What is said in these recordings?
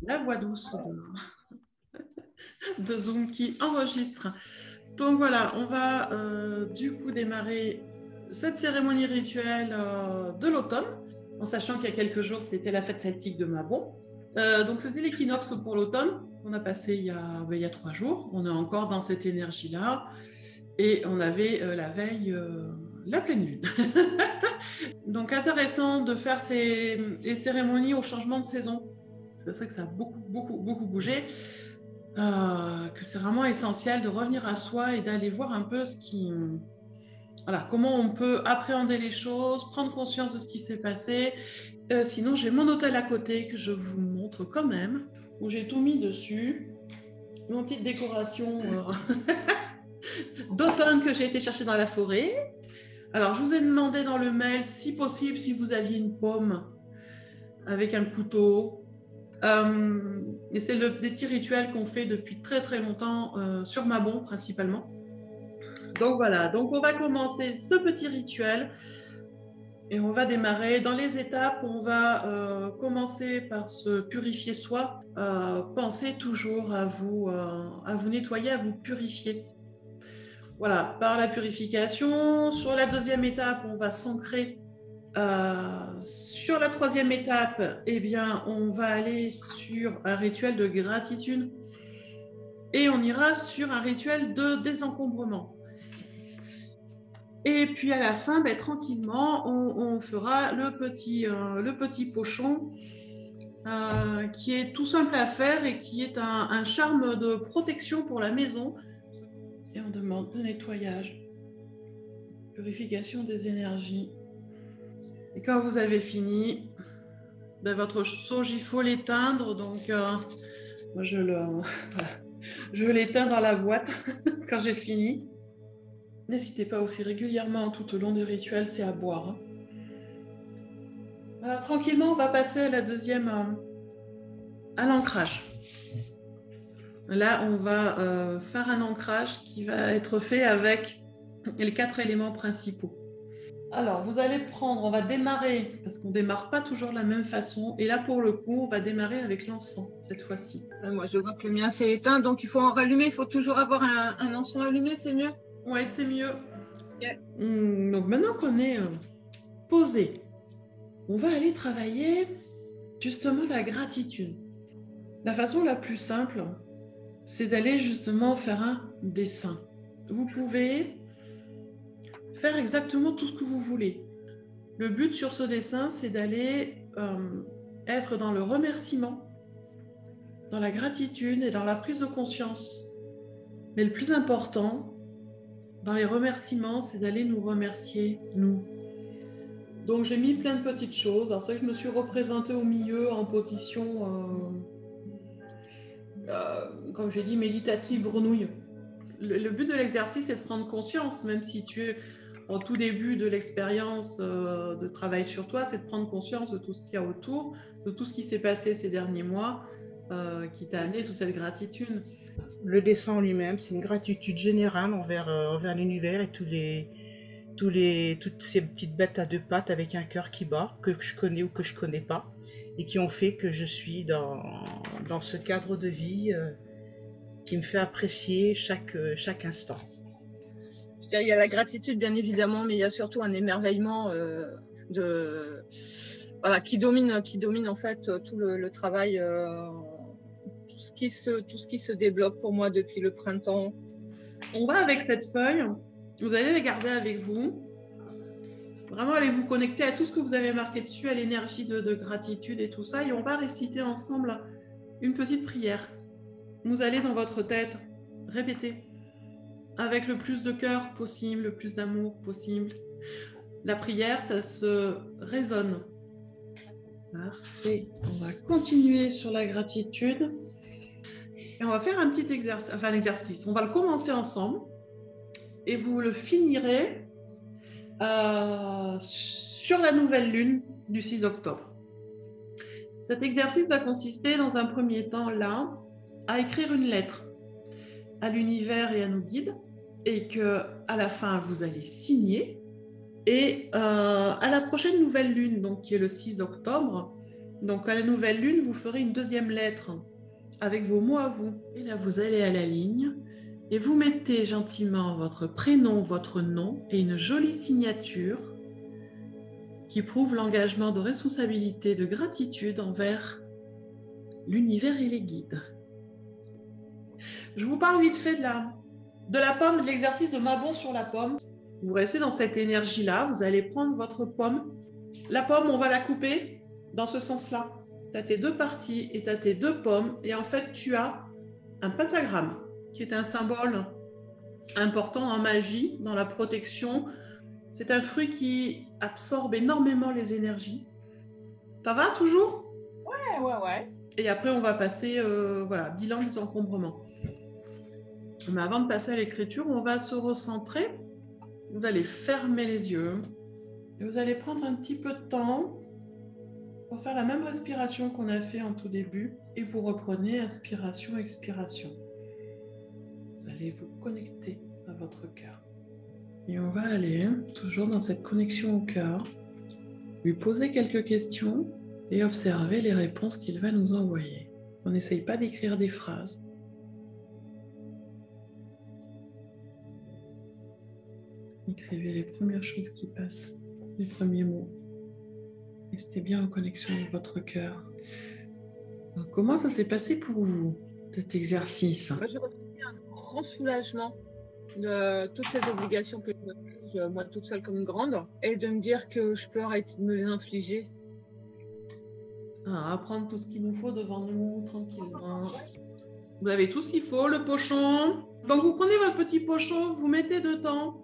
La voix douce de Zoom qui enregistre. Donc voilà, on va du coup démarrer cette cérémonie rituelle de l'automne, en sachant qu'il y a quelques jours, c'était la fête celtique de Mabon. Donc c'était l'équinoxe pour l'automne qu'on a passé il y a 3 jours. On est encore dans cette énergie-là. Et on avait la veille la pleine lune. Donc intéressant de faire les cérémonies au changement de saison. C'est vrai que ça a beaucoup bougé. Que c'est vraiment essentiel de revenir à soi et d'aller voir un peu voilà, comment on peut appréhender les choses, prendre conscience de ce qui s'est passé. Sinon, j'ai mon hôtel à côté que je vous montre quand même, où j'ai tout mis dessus. Une petite décoration d'automne que j'ai été chercher dans la forêt. Alors, je vous ai demandé dans le mail, si possible, si vous aviez une pomme avec un couteau. Et c'est des petits rituels qu'on fait depuis très longtemps sur Mabon principalement. Donc voilà, donc on va commencer ce petit rituel et on va démarrer. Dans les étapes, on va commencer par se purifier soi. Pensez toujours à vous nettoyer, à vous purifier. Voilà, par la purification. Sur la deuxième étape, on va s'ancrer. Sur la troisième étape, eh bien, on va aller sur un rituel de gratitude et on ira sur un rituel de désencombrement. Et puis à la fin, tranquillement, on fera le petit pochon qui est tout simple à faire et qui est un charme de protection pour la maison. Et on demande le nettoyage, purification des énergies. Et quand vous avez fini, votre sauge, il faut l'éteindre. Donc, moi, je l'éteins dans la boîte quand j'ai fini. N'hésitez pas aussi régulièrement tout au long du rituel, c'est à boire. Voilà, tranquillement, on va passer à la deuxième, à l'ancrage. Là, on va faire un ancrage qui va être fait avec les 4 éléments principaux. Alors, vous allez prendre, on va démarrer, parce qu'on ne démarre pas toujours de la même façon. Et là, pour le coup, on va démarrer avec l'encens, cette fois-ci. Moi, je vois que le mien s'est éteint, donc il faut en rallumer. Il faut toujours avoir un encens allumé, c'est mieux? Oui, c'est mieux. Okay. Donc, maintenant qu'on est posé, on va aller travailler justement la gratitude. La façon la plus simple, c'est d'aller justement faire un dessin. Vous pouvez faire exactement tout ce que vous voulez. Le but sur ce dessin, c'est d'aller être dans le remerciement, dans la gratitude et dans la prise de conscience. Mais le plus important, dans les remerciements, c'est d'aller nous remercier, nous. Donc j'ai mis plein de petites choses. Alors c'est vrai que je me suis représentée au milieu en position, comme j'ai dit, méditative grenouille. Le but de l'exercice, c'est de prendre conscience, même si tu es en tout début de l'expérience de travail sur toi, c'est de prendre conscience de tout ce qu'il y a autour, de tout ce qui s'est passé ces derniers mois, qui t'a amené toute cette gratitude. Le dessin lui-même, c'est une gratitude générale envers l'univers et toutes ces petites bêtes à deux pattes avec un cœur qui bat, que je connais ou que je connais pas, et qui ont fait que je suis dans ce cadre de vie qui me fait apprécier chaque instant. Je dirais, il y a la gratitude, bien évidemment, mais il y a surtout un émerveillement qui domine en fait tout le travail, tout ce qui se débloque pour moi depuis le printemps. On va avec cette feuille, vous allez la garder avec vous. Vraiment, allez vous connecter à tout ce que vous avez marqué dessus, à l'énergie de gratitude et tout ça. Et on va réciter ensemble une petite prière. Vous allez dans votre tête répéter avec le plus de cœur possible, le plus d'amour possible. La prière, ça se résonne. Parfait. On va continuer sur la gratitude. Et on va faire un petit exercice. On va le commencer ensemble. Et vous le finirez sur la nouvelle lune du 6 octobre. Cet exercice va consister dans un premier temps là à écrire une lettre à l'univers et à nos guides et qu'à la fin vous allez signer et à la prochaine nouvelle lune, donc qui est le 6 octobre, Donc, à la nouvelle lune, vous ferez une deuxième lettre avec vos mots à vous. Et là, vous allez à la ligne et vous mettez gentiment votre prénom, votre nom et une jolie signature qui prouve l'engagement de responsabilité, de gratitude envers l'univers et les guides. Je vous parle vite fait de la pomme, de l'exercice de Mabon sur la pomme. Vous restez dans cette énergie-là, vous allez prendre votre pomme. La pomme, on va la couper dans ce sens-là. Tu as tes deux parties et tu as tes deux pommes. Et en fait, tu as un pentagramme qui est un symbole important en magie, dans la protection. C'est un fruit qui absorbe énormément les énergies. Ça va toujours? Ouais. Et après, on va passer, voilà, bilan des encombrements. Mais avant de passer à l'écriture, on va se recentrer. Vous allez fermer les yeux. Et vous allez prendre un petit peu de temps pour faire la même respiration qu'on a fait en tout début. Et vous reprenez inspiration, expiration. Vous allez vous connecter à votre cœur. Et on va aller, toujours dans cette connexion au cœur, lui poser quelques questions et observer les réponses qu'il va nous envoyer. On n'essaye pas d'écrire des phrases. Écrivez les premières choses qui passent, les premiers mots. Restez bien en connexion avec votre cœur. Alors, comment ça s'est passé pour vous, cet exercice? Moi, j'ai ressenti un grand soulagement de toutes ces obligations que je me pose, moi toute seule comme grande, et de me dire que je peux arrêter de me les infliger. Apprendre tout ce qu'il nous faut devant nous, tranquillement. Vous avez tout ce qu'il faut, le pochon. Donc, vous prenez votre petit pochon, vous mettez dedans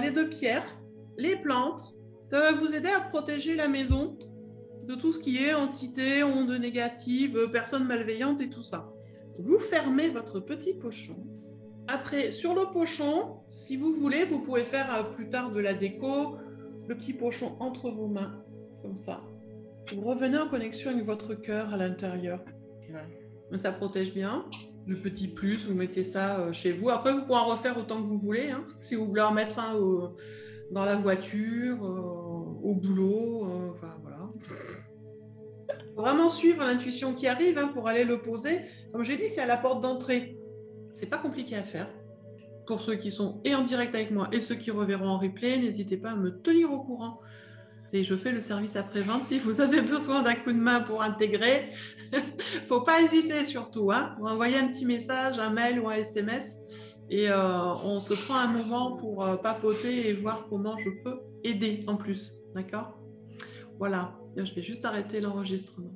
les deux pierres, les plantes. Ça va vous aider à protéger la maison de tout ce qui est entité, ondes négatives, personnes malveillantes et tout ça. Vous fermez votre petit pochon. Après, sur le pochon, si vous voulez, vous pouvez faire plus tard de la déco, le petit pochon entre vos mains, comme ça. Vous revenez en connexion avec votre cœur à l'intérieur. Ouais. Ça protège bien. Le petit plus, vous mettez ça chez vous. Après, vous pourrez en refaire autant que vous voulez. Hein. Si vous voulez en mettre un dans la voiture, au boulot, enfin voilà. Faut vraiment suivre l'intuition qui arrive pour aller le poser. Comme j'ai dit, c'est à la porte d'entrée. C'est pas compliqué à faire. Pour ceux qui sont en direct avec moi et ceux qui reverront en replay, n'hésitez pas à me tenir au courant. Et je fais le service après-vente si vous avez besoin d'un coup de main pour intégrer. Faut pas hésiter surtout. Vous envoyez un petit message, un mail ou un SMS et on se prend un moment pour papoter et voir comment je peux aider en plus. D'accord ? Voilà, je vais juste arrêter l'enregistrement.